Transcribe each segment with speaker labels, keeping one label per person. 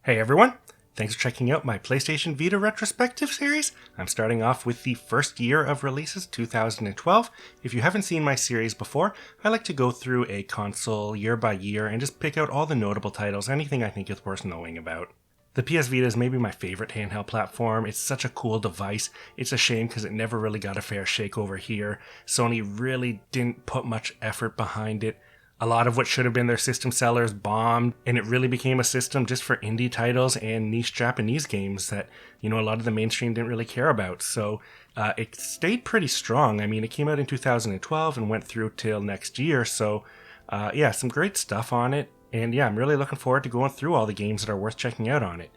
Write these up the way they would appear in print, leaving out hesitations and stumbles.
Speaker 1: Hey everyone! Thanks for checking out my PlayStation Vita Retrospective series. I'm starting off with the first year of releases, 2012. If you haven't seen my series before, I like to go through a console year by year and just pick out all the notable titles, anything I think is worth knowing about. The PS Vita is maybe my favorite handheld platform. It's such a cool device. It's a shame because it never really got a fair shake over here. Sony really didn't put much effort behind it. A lot of what should have been their system sellers bombed, and it really became a system just for indie titles and niche Japanese games that, a lot of the mainstream didn't really care about. So it stayed pretty strong. I mean, it came out in 2012 and went through till next year. So some great stuff on it. And I'm really looking forward to going through all the games that are worth checking out on it.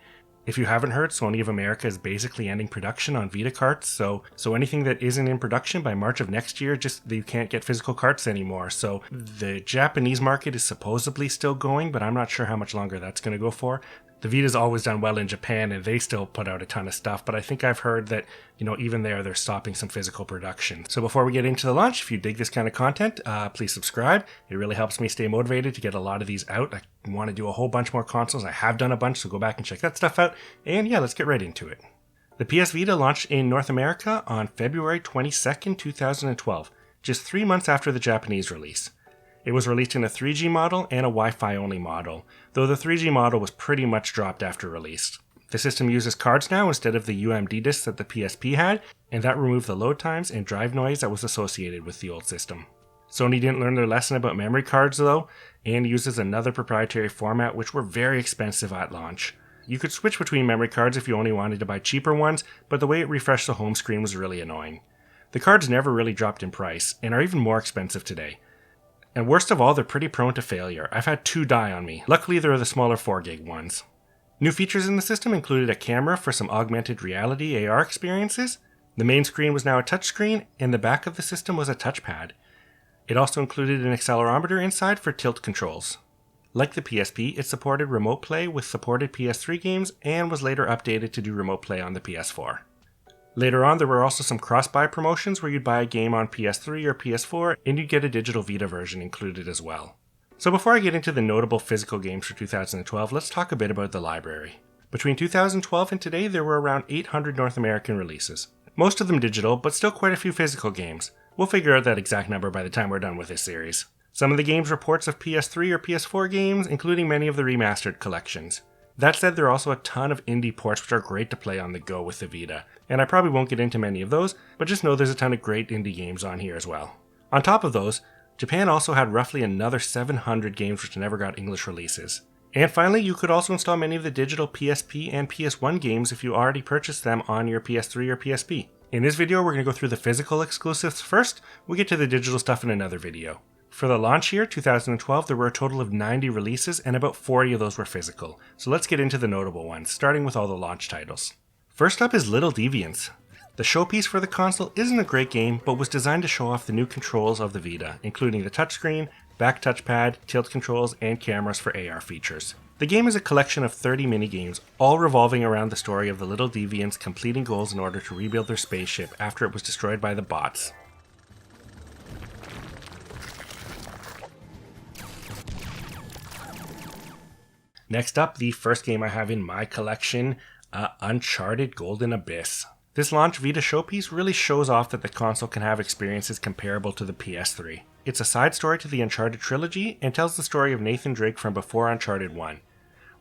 Speaker 1: If you haven't heard, Sony of America is basically ending production on Vita carts, so anything that isn't in production by March of next year, you can't get physical carts anymore. So the Japanese market is supposedly still going, but I'm not sure how much longer that's going to go for. The Vita's always done well in Japan, and they still put out a ton of stuff, but I think I've heard that, even there, they're stopping some physical production. So before we get into the launch, if you dig this kind of content, please subscribe. It really helps me stay motivated to get a lot of these out. I want to do a whole bunch more consoles. I have done a bunch, so go back and check that stuff out. And let's get right into it. The PS Vita launched in North America on February 22nd, 2012, just 3 months after the Japanese release. It was released in a 3G model and a Wi-Fi only model, though the 3G model was pretty much dropped after release. The system uses cards now instead of the UMD discs that the PSP had, and that removed the load times and drive noise that was associated with the old system. Sony didn't learn their lesson about memory cards though, and uses another proprietary format which were very expensive at launch. You could switch between memory cards if you only wanted to buy cheaper ones, but the way it refreshed the home screen was really annoying. The cards never really dropped in price, and are even more expensive today. And worst of all, they're pretty prone to failure. I've had 2 die on me. Luckily, they're the smaller 4GB ones. New features in the system included a camera for some augmented reality AR experiences. The main screen was now a touchscreen, and the back of the system was a touchpad. It also included an accelerometer inside for tilt controls. Like the PSP, it supported remote play with supported PS3 games, and was later updated to do remote play on the PS4. Later on, there were also some cross-buy promotions where you'd buy a game on PS3 or PS4 and you'd get a digital Vita version included as well. So before I get into the notable physical games for 2012, let's talk a bit about the library. Between 2012 and today, there were around 800 North American releases. Most of them digital, but still quite a few physical games. We'll figure out that exact number by the time we're done with this series. Some of the games were ports of PS3 or PS4 games, including many of the remastered collections. That said, there are also a ton of indie ports which are great to play on the go with the Vita, and I probably won't get into many of those, but just know there's a ton of great indie games on here as well. On top of those, Japan also had roughly another 700 games which never got English releases. And finally, you could also install many of the digital PSP and PS1 games if you already purchased them on your PS3 or PSP. In this video, we're going to go through the physical exclusives first. We'll get to the digital stuff in another video. For the launch year, 2012, there were a total of 90 releases, and about 40 of those were physical. So let's get into the notable ones, starting with all the launch titles. First up is Little Deviants. The showpiece for the console isn't a great game, but was designed to show off the new controls of the Vita, including the touchscreen, back touchpad, tilt controls, and cameras for AR features. The game is a collection of 30 minigames, all revolving around the story of the Little Deviants completing goals in order to rebuild their spaceship after it was destroyed by the bots. Next up, the first game I have in my collection, Uncharted Golden Abyss. This launch Vita showpiece really shows off that the console can have experiences comparable to the PS3. It's a side story to the Uncharted trilogy and tells the story of Nathan Drake from before Uncharted 1,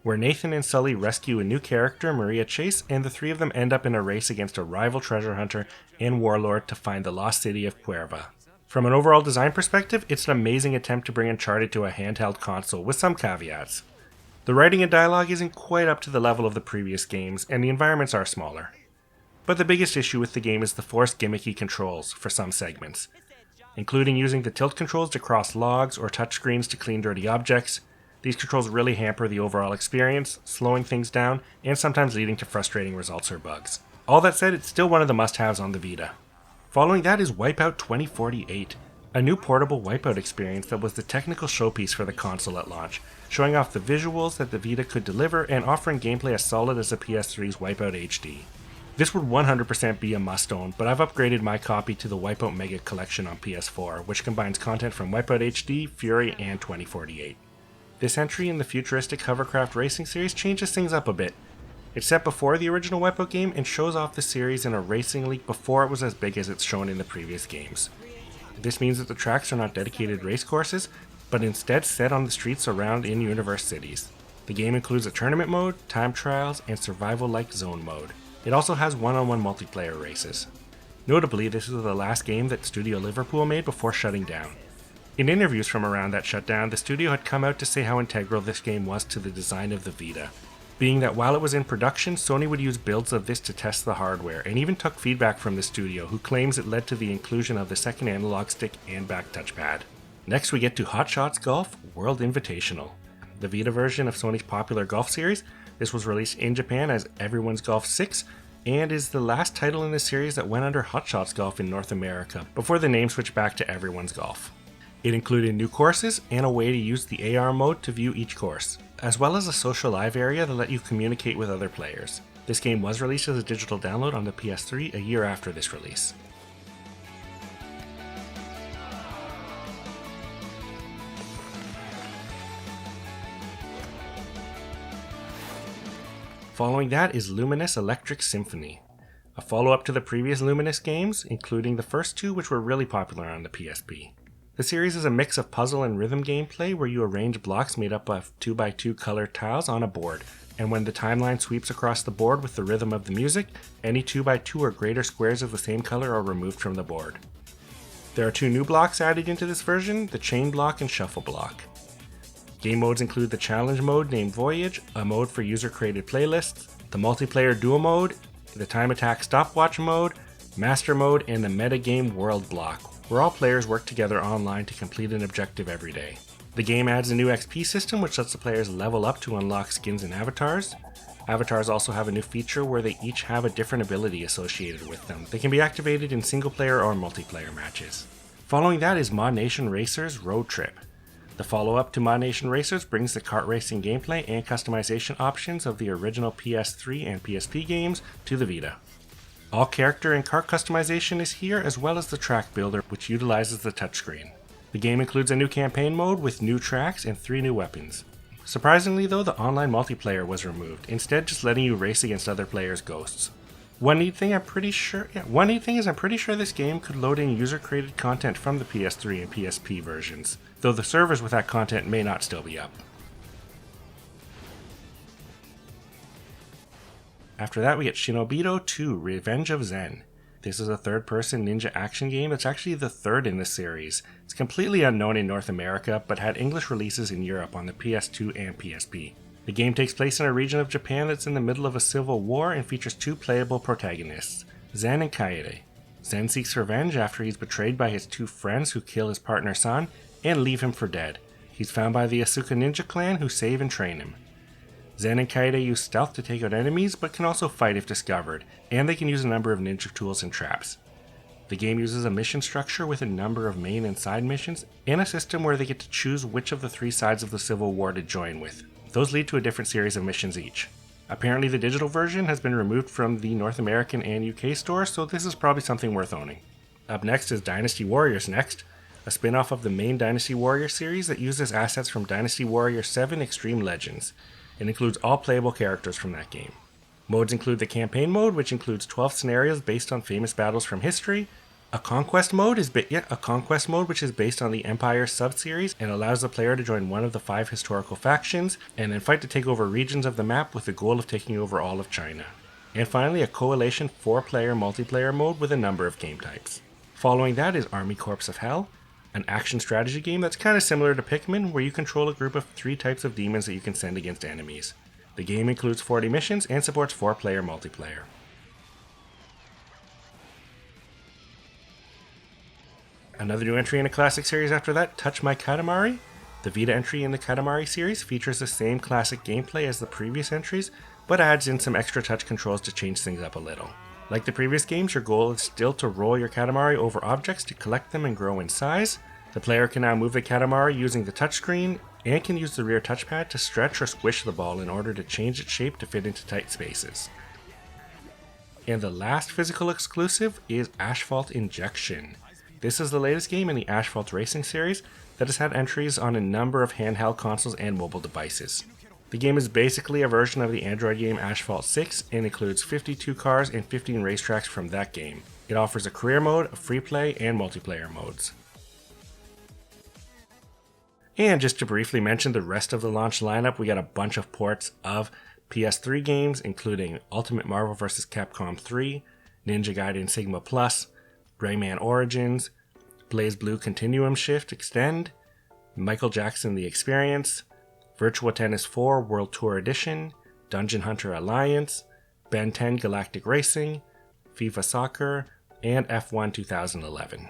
Speaker 1: where Nathan and Sully rescue a new character, Maria Chase, and the 3 of them end up in a race against a rival treasure hunter and warlord to find the lost city of Cuerva. From an overall design perspective, it's an amazing attempt to bring Uncharted to a handheld console with some caveats. The writing and dialogue isn't quite up to the level of the previous games, and the environments are smaller. But the biggest issue with the game is the forced gimmicky controls for some segments, including using the tilt controls to cross logs or touchscreens to clean dirty objects. These controls really hamper the overall experience, slowing things down, and sometimes leading to frustrating results or bugs. All that said, it's still one of the must-haves on the Vita. Following that is Wipeout 2048, a new portable Wipeout experience that was the technical showpiece for the console at launch, showing off the visuals that the Vita could deliver and offering gameplay as solid as the PS3's Wipeout HD. This would 100% be a must-own, but I've upgraded my copy to the Wipeout Mega Collection on PS4, which combines content from Wipeout HD, Fury, and 2048. This entry in the futuristic hovercraft racing series changes things up a bit. It's set before the original Wipeout game and shows off the series in a racing league before it was as big as it's shown in the previous games. This means that the tracks are not dedicated race courses, but instead set on the streets around in-universe cities. The game includes a tournament mode, time trials, and survival-like zone mode. It also has one-on-one multiplayer races. Notably, this is the last game that Studio Liverpool made before shutting down. In interviews from around that shutdown, the studio had come out to say how integral this game was to the design of the Vita, being that while it was in production, Sony would use builds of this to test the hardware, and even took feedback from the studio, who claims it led to the inclusion of the second analog stick and back touchpad. Next we get to Hot Shots Golf World Invitational, the Vita version of Sony's popular golf series. This was released in Japan as Everyone's Golf 6, and is the last title in the series that went under Hot Shots Golf in North America, before the name switched back to Everyone's Golf. It included new courses and a way to use the AR mode to view each course, as well as a social live area to let you communicate with other players. This game was released as a digital download on the PS3 a year after this release. Following that is Luminous Electric Symphony, a follow-up to the previous Luminous games, including the first two, which were really popular on the PSP. The series is a mix of puzzle and rhythm gameplay where you arrange blocks made up of 2x2 colored tiles on a board, and when the timeline sweeps across the board with the rhythm of the music, any 2x2 or greater squares of the same color are removed from the board. There are two new blocks added into this version, the chain block and shuffle block. Game modes include the challenge mode named Voyage, a mode for user-created playlists, the multiplayer duo mode, the time attack stopwatch mode, master mode, and the metagame world block, where all players work together online to complete an objective every day. The game adds a new XP system which lets the players level up to unlock skins and avatars. Avatars also have a new feature where they each have a different ability associated with them. They can be activated in single player or multiplayer matches. Following that is Mod Nation Racers Road Trip. The follow-up to Mod Nation Racers brings the kart racing gameplay and customization options of the original PS3 and PSP games to the Vita. All character and kart customization is here, as well as the track builder, which utilizes the touchscreen. The game includes a new campaign mode with new tracks and 3 new weapons. Surprisingly though, the online multiplayer was removed, instead just letting you race against other players' ghosts. One neat thing is I'm pretty sure this game could load in user-created content from the PS3 and PSP versions, though the servers with that content may not still be up. After that we get Shinobido 2 Revenge of Zen. This is a third-person ninja action game that's actually the third in the series. It's completely unknown in North America, but had English releases in Europe on the PS2 and PSP. The game takes place in a region of Japan that's in the middle of a civil war and features 2 playable protagonists, Zen and Kaede. Zen seeks revenge after he's betrayed by his 2 friends who kill his partner San and leave him for dead. He's found by the Asuka Ninja clan who save and train him. Zen and Kaede use stealth to take out enemies, but can also fight if discovered, and they can use a number of ninja tools and traps. The game uses a mission structure with a number of main and side missions, and a system where they get to choose which of the 3 sides of the Civil War to join with. Those lead to a different series of missions each. Apparently the digital version has been removed from the North American and UK stores, so this is probably something worth owning. Up next is Dynasty Warriors Next, a spin-off of the main Dynasty Warriors series that uses assets from Dynasty Warriors 7 Extreme Legends. It includes all playable characters from that game. Modes include the campaign mode, which includes 12 scenarios based on famous battles from history. A conquest mode which is based on the Empire sub-series and allows the player to join one of the 5 historical factions and then fight to take over regions of the map with the goal of taking over all of China. And finally, a Coalition 4-player multiplayer mode with a number of game types. Following that is Army Corps of Hell, an action strategy game that's kind of similar to Pikmin, where you control a group of 3 types of demons that you can send against enemies. The game includes 40 missions and supports 4-player multiplayer. Another new entry in a classic series after that, Touch My Katamari. The Vita entry in the Katamari series features the same classic gameplay as the previous entries, but adds in some extra touch controls to change things up a little. Like the previous games, your goal is still to roll your Katamari over objects to collect them and grow in size. The player can now move the Katamari using the touchscreen, and can use the rear touchpad to stretch or squish the ball in order to change its shape to fit into tight spaces. And the last physical exclusive is Asphalt Injection. This is the latest game in the Asphalt Racing series that has had entries on a number of handheld consoles and mobile devices. The game is basically a version of the Android game Asphalt 6 and includes 52 cars and 15 racetracks from that game. It offers a career mode, a free play, and multiplayer modes. And just to briefly mention the rest of the launch lineup, we got a bunch of ports of PS3 games, including Ultimate Marvel vs. Capcom 3, Ninja Gaiden Sigma Plus, Rayman Origins, BlazBlue Continuum Shift Extend, Michael Jackson The Experience, Virtua Tennis 4 World Tour Edition, Dungeon Hunter Alliance, Ben 10 Galactic Racing, FIFA Soccer, and F1 2011.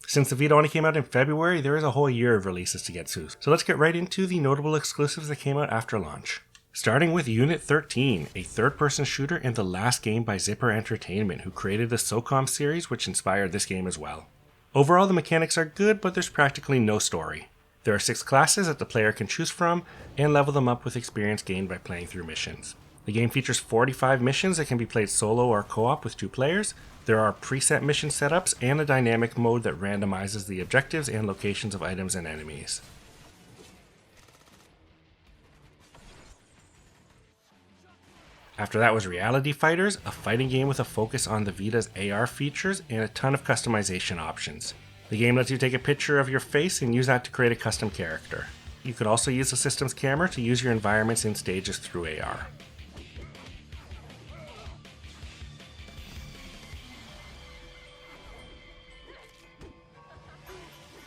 Speaker 1: Since the Vita only came out in February, there is a whole year of releases to get to, so let's get right into the notable exclusives that came out after launch. Starting with Unit 13, a third-person shooter and the last game by Zipper Entertainment, who created the SOCOM series, which inspired this game as well. Overall, the mechanics are good, but there's practically no story. There are 6 classes that the player can choose from, and level them up with experience gained by playing through missions. The game features 45 missions that can be played solo or co-op with 2 players. There are preset mission setups and a dynamic mode that randomizes the objectives and locations of items and enemies. After that was Reality Fighters, a fighting game with a focus on the Vita's AR features and a ton of customization options. The game lets you take a picture of your face and use that to create a custom character. You could also use the system's camera to use your environments and stages through AR.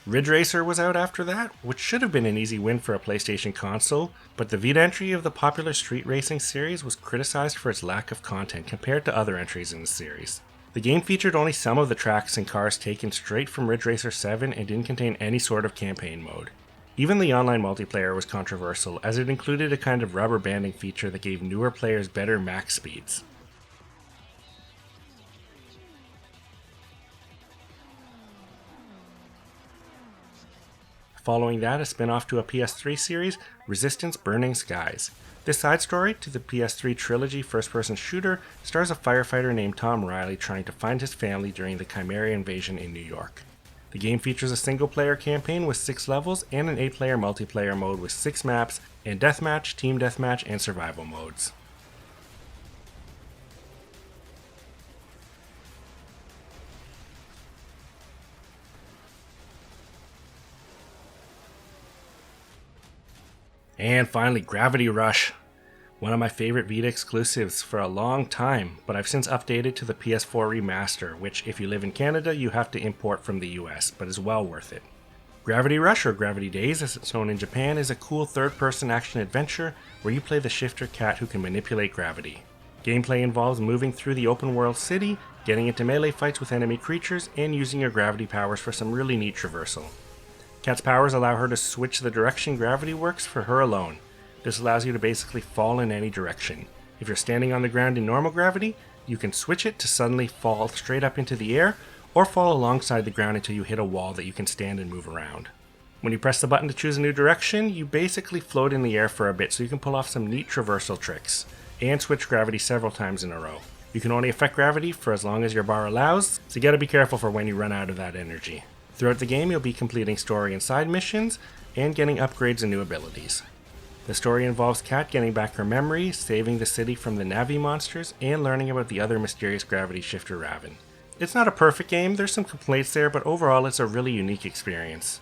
Speaker 1: Ridge Racer was out after that, which should have been an easy win for a PlayStation console, but the Vita entry of the popular street racing series was criticized for its lack of content compared to other entries in the series. The game featured only some of the tracks and cars taken straight from Ridge Racer 7 and didn't contain any sort of campaign mode. Even the online multiplayer was controversial, as it included a kind of rubber banding feature that gave newer players better max speeds. Following that, a spin-off to a PS3 series, Resistance Burning Skies. This side story to the PS3 trilogy first-person shooter stars a firefighter named Tom Riley trying to find his family during the Chimera invasion in New York. The game features a single-player campaign with 6 levels and an 8-player multiplayer mode with 6 maps and deathmatch, team deathmatch, and survival modes. And finally, Gravity Rush, one of my favorite Vita exclusives for a long time, but I've since updated to the PS4 remaster, which if you live in Canada, you have to import from the US, but is well worth it. Gravity Rush, or Gravity Days as it's known in Japan, is a cool third-person action adventure where you play the shifter cat who can manipulate gravity. Gameplay involves moving through the open-world city, getting into melee fights with enemy creatures, and using your gravity powers for some really neat traversal. Cat's powers allow her to switch the direction gravity works for her alone. This allows you to basically fall in any direction. If you're standing on the ground in normal gravity, you can switch it to suddenly fall straight up into the air, or fall alongside the ground until you hit a wall that you can stand and move around. When you press the button to choose a new direction, you basically float in the air for a bit so you can pull off some neat traversal tricks, and switch gravity several times in a row. You can only affect gravity for as long as your bar allows, so you gotta be careful for when you run out of that energy. Throughout the game, you'll be completing story and side missions, and getting upgrades and new abilities. The story involves Kat getting back her memory, saving the city from the Navi monsters, and learning about the other mysterious gravity shifter Raven. It's not a perfect game, there's some complaints there, but overall it's a really unique experience.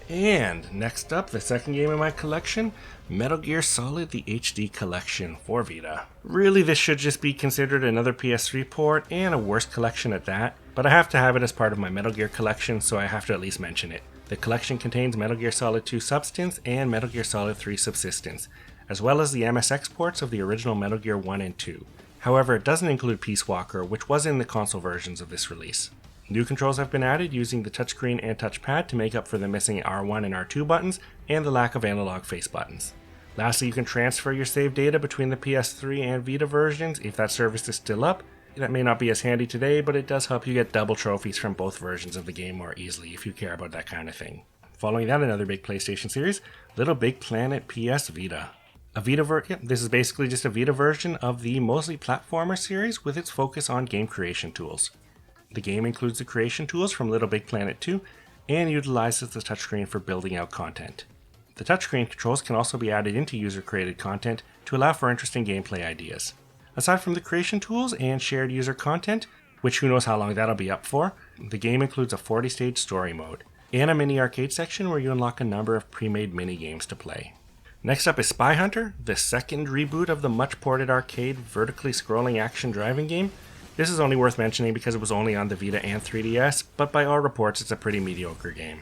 Speaker 1: And next up, the second game in my collection, Metal Gear Solid the HD Collection for Vita. Really, this should just be considered another PS3 port, and a worse collection at that, but I have to have it as part of my Metal Gear collection, so I have to at least mention it. The collection contains Metal Gear Solid 2 Substance and Metal Gear Solid 3 Subsistence, as well as the MSX ports of the original Metal Gear 1 and 2. However, it doesn't include Peace Walker, which was in the console versions of this release. New controls have been added using the touchscreen and touchpad to make up for the missing R1 and R2 buttons and the lack of analog face buttons. Lastly, you can transfer your save data between the PS3 and Vita versions if that service is still up. That may not be as handy today, but it does help you get double trophies from both versions of the game more easily if you care about that kind of thing. Following that, another big PlayStation series, Little Big Planet PS Vita. This is basically just a Vita version of the mostly platformer series with its focus on game creation tools. The game includes the creation tools from Little Big Planet 2, and utilizes the touchscreen for building out content. The touchscreen controls can also be added into user-created content to allow for interesting gameplay ideas. Aside from the creation tools and shared user content, which who knows how long that'll be up for, the game includes a 40-stage story mode, and a mini arcade section where you unlock a number of pre-made mini-games to play. Next up is Spy Hunter, the second reboot of the much-ported arcade vertically scrolling action driving game. This is only worth mentioning because it was only on the Vita and 3DS, but by all reports it's a pretty mediocre game.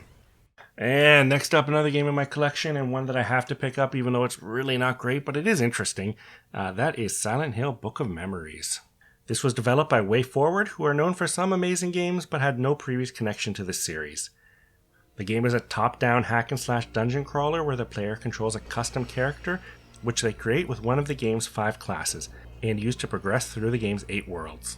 Speaker 1: And next up, another game in my collection, and one that I have to pick up even though it's really not great, but it is interesting. That is Silent Hill Book of Memories. This was developed by WayForward, who are known for some amazing games but had no previous connection to this series. The game is a top-down hack-and-slash dungeon crawler where the player controls a custom character, which they create with one of the game's 5 classes, and use to progress through the game's 8 worlds.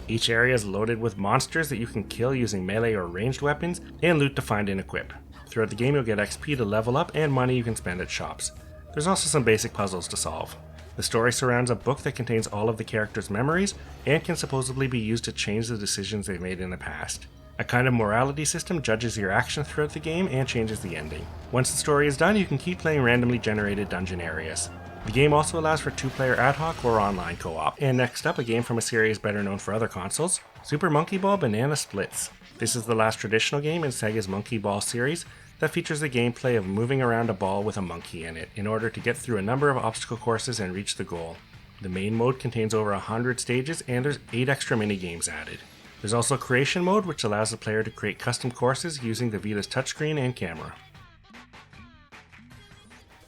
Speaker 1: Each area is loaded with monsters that you can kill using melee or ranged weapons, and loot to find and equip. Throughout the game you'll get XP to level up and money you can spend at shops. There's also some basic puzzles to solve. The story surrounds a book that contains all of the characters' memories, and can supposedly be used to change the decisions they've made in the past. A kind of morality system judges your actions throughout the game and changes the ending. Once the story is done, you can keep playing randomly generated dungeon areas. The game also allows for 2-player ad hoc or online co-op. And next up, a game from a series better known for other consoles, Super Monkey Ball Banana Splits. This is the last traditional game in Sega's Monkey Ball series that features the gameplay of moving around a ball with a monkey in it in order to get through a number of obstacle courses and reach the goal. The main mode contains over 100 stages and there's 8 extra mini-games added. There's also Creation Mode, which allows the player to create custom courses using the Vita's touchscreen and camera.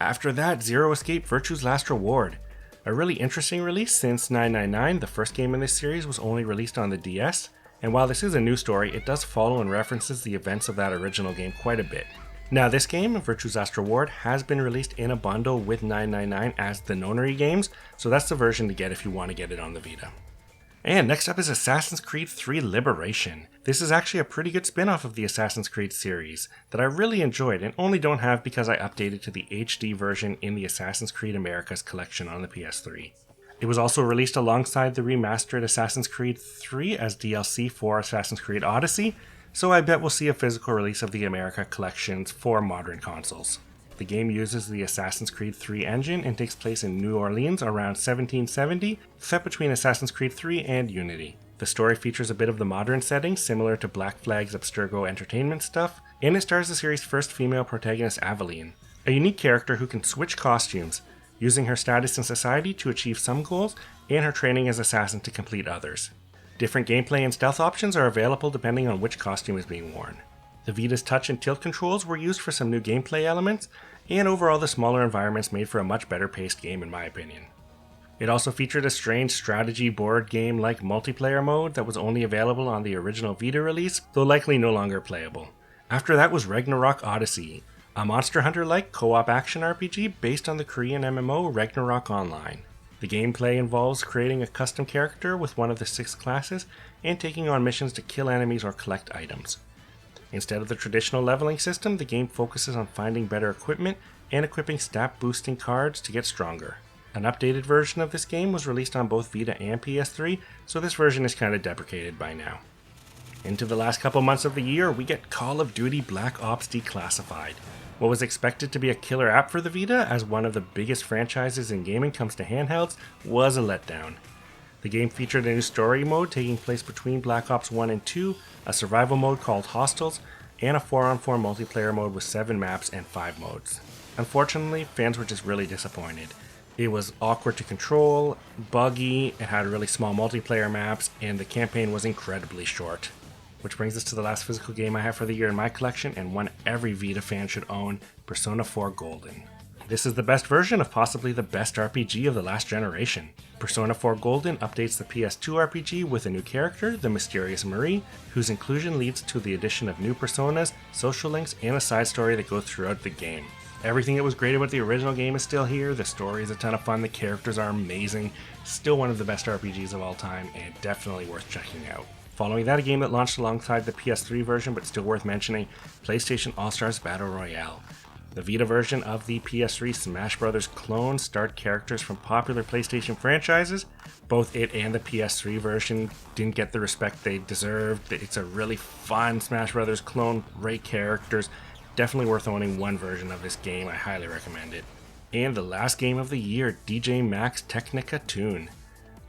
Speaker 1: After that, Zero Escape Virtue's Last Reward. A really interesting release since 999, the first game in this series, was only released on the DS, and while this is a new story, it does follow and references the events of that original game quite a bit. Now this game, Virtue's Last Reward, has been released in a bundle with 999 as the Nonary games, so that's the version to get if you want to get it on the Vita. And next up is Assassin's Creed 3 Liberation. This is actually a pretty good spin-off of the Assassin's Creed series that I really enjoyed and only don't have because I updated to the HD version in the Assassin's Creed Americas collection on the PS3. It was also released alongside the remastered Assassin's Creed 3 as DLC for Assassin's Creed Odyssey, so I bet we'll see a physical release of the America collections for modern consoles. The game uses the Assassin's Creed 3 engine and takes place in New Orleans around 1770, set between Assassin's Creed 3 and Unity. The story features a bit of the modern setting, similar to Black Flag's Abstergo Entertainment stuff, and it stars the series' first female protagonist, Aveline, a unique character who can switch costumes, using her status in society to achieve some goals and her training as assassin to complete others. Different gameplay and stealth options are available depending on which costume is being worn. The Vita's touch and tilt controls were used for some new gameplay elements, and overall the smaller environments made for a much better paced game in my opinion. It also featured a strange strategy board game like multiplayer mode that was only available on the original Vita release, though likely no longer playable. After that was Ragnarok Odyssey, a Monster Hunter-like co-op action RPG based on the Korean MMO Ragnarok Online. The gameplay involves creating a custom character with one of the 6 classes and taking on missions to kill enemies or collect items. Instead of the traditional leveling system, the game focuses on finding better equipment and equipping stat boosting cards to get stronger. An updated version of this game was released on both Vita and PS3, so this version is kind of deprecated by now. Into the last couple months of the year, we get Call of Duty Black Ops Declassified. What was expected to be a killer app for the Vita, as one of the biggest franchises in gaming comes to handhelds, was a letdown. The game featured a new story mode taking place between Black Ops 1 and 2, a survival mode called Hostiles, and a 4-on-4 multiplayer mode with 7 maps and 5 modes. Unfortunately, fans were just really disappointed. It was awkward to control, buggy, it had really small multiplayer maps, and the campaign was incredibly short. Which brings us to the last physical game I have for the year in my collection, and one every Vita fan should own, Persona 4 Golden. This is the best version of possibly the best RPG of the last generation. Persona 4 Golden updates the PS2 RPG with a new character, the Mysterious Marie, whose inclusion leads to the addition of new personas, social links, and a side story that goes throughout the game. Everything that was great about the original game is still here, the story is a ton of fun, the characters are amazing, still one of the best RPGs of all time, and definitely worth checking out. Following that, a game that launched alongside the PS3 version but still worth mentioning, PlayStation All-Stars Battle Royale. The Vita version of the PS3 Smash Bros. Clone starred characters from popular PlayStation franchises. Both it and the PS3 version didn't get the respect they deserved. It's a really fun Smash Bros. Clone, great characters. Definitely worth owning one version of this game. I highly recommend it. And the last game of the year, DJ Max Technica Tune.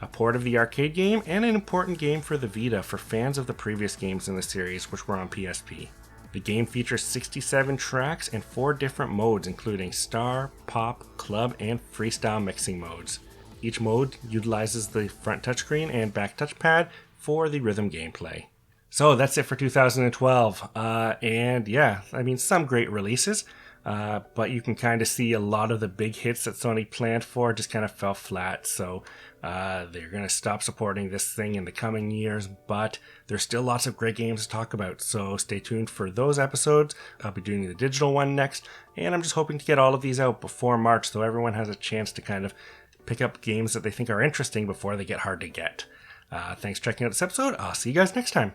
Speaker 1: A port of the arcade game and an important game for the Vita for fans of the previous games in the series, which were on PSP. The game features 67 tracks and 4 different modes, including Star, Pop, Club, and Freestyle mixing modes. Each mode utilizes the front touchscreen and back touchpad for the rhythm gameplay. So that's it for 2012. And yeah, I mean, some great releases. But you can kind of see a lot of the big hits that Sony planned for just kind of fell flat. So they're going to stop supporting this thing in the coming years. But there's still lots of great games to talk about. So stay tuned for those episodes. I'll be doing the digital one next. And I'm just hoping to get all of these out before March so everyone has a chance to kind of pick up games that they think are interesting before they get hard to get. Thanks for checking out this episode. I'll see you guys next time.